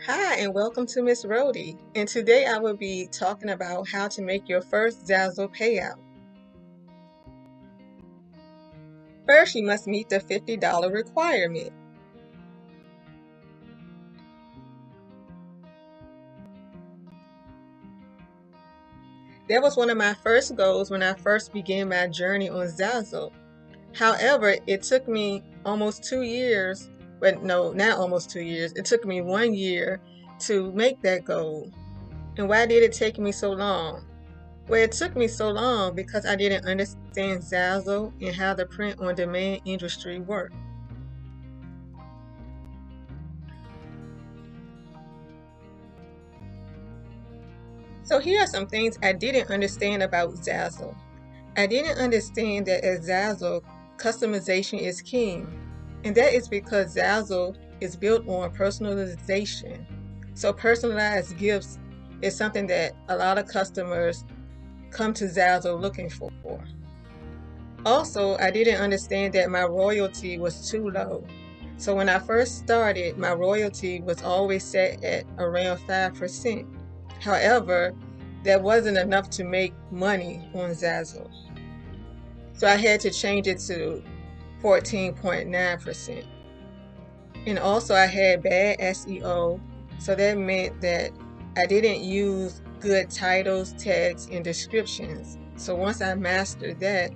Hi, and welcome to Miss Rhoadie. And today I will be talking about how to make your first Zazzle payout. First, you must meet the $50 requirement. That was one of my first goals when I first began my journey on Zazzle. However, it took me almost 2 years, but no, not almost 2 years. It took me 1 year to make that goal. And why did it take me so long? Well, it took me so long because I didn't understand Zazzle and how the print-on-demand industry worked. So here are some things I didn't understand about Zazzle. I didn't understand that at Zazzle, customization is king. And that is because Zazzle is built on personalization. So personalized gifts is something that a lot of customers come to Zazzle looking for. Also, I didn't understand that my royalty was too low. So when I first started, my royalty was always set at around 5%. However, that wasn't enough to make money on Zazzle. So I had to change it to 14.9%. And also I had bad SEO, so that meant that I didn't use good titles, tags, and descriptions. So once I mastered that,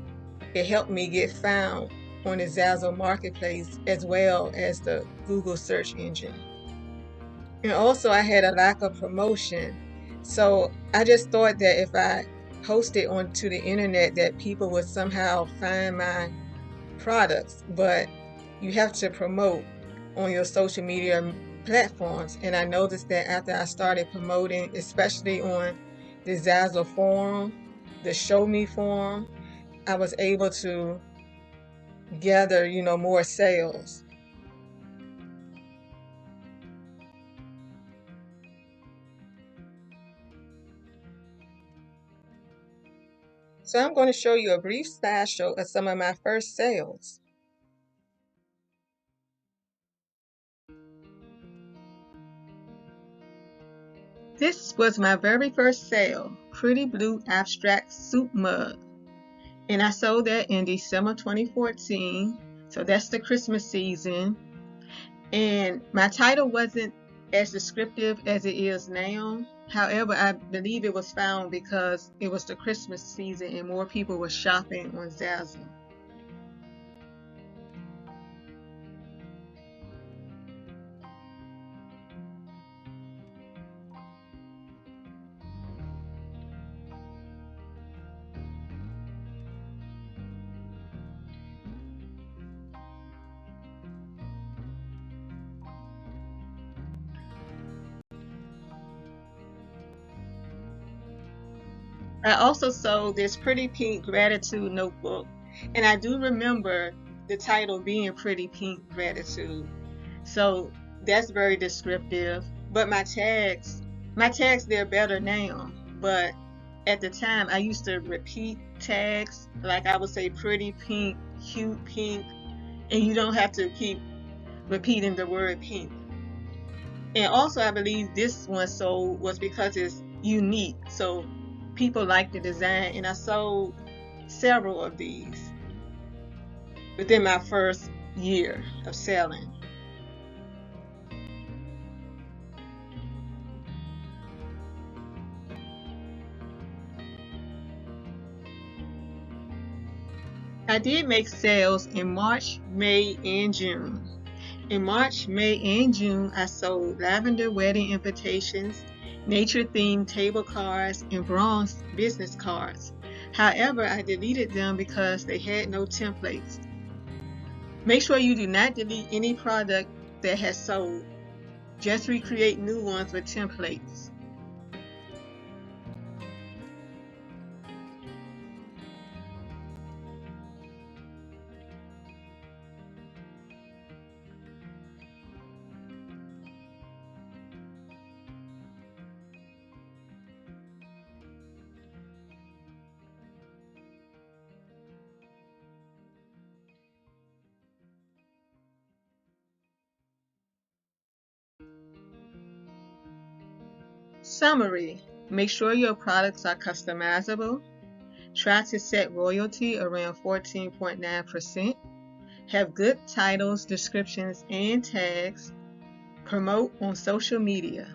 it helped me get found on the Zazzle marketplace as well as the Google search engine. And also I had a lack of promotion. So I just thought that if I posted onto the internet that people would somehow find my products, but you have to promote on your social media platforms. And I noticed that after I started promoting, especially on the Zazzle forum, the Show Me forum, I was able to gather, more sales. So I'm going to show you a brief slideshow of some of my first sales. This was my very first sale, Pretty Blue Abstract Soup Mug. And I sold that in December 2014. So that's the Christmas season. And my title wasn't as descriptive as it is now. However, I believe it was found because it was the Christmas season and more people were shopping on Zazzle. I also sold this Pretty Pink Gratitude Notebook, and I do remember the title being Pretty Pink Gratitude. So that's very descriptive. But my tags, they're better now. But at the time, I used to repeat tags, like I would say pretty pink, cute pink, and you don't have to keep repeating the word pink. And also, I believe this one sold was because it's unique. So people like the design, and I sold several of these within my first year of selling. I did make sales in March, May, and June. In March, May, and June, I sold lavender wedding invitations, nature-themed table cards, and bronze business cards. However, I deleted them because they had no templates. Make sure you do not delete any product that has sold. Just recreate new ones with templates. Summary: make sure your products are customizable. Try to set royalty around 14.9%. Have good titles, descriptions, and tags. Promote on social media.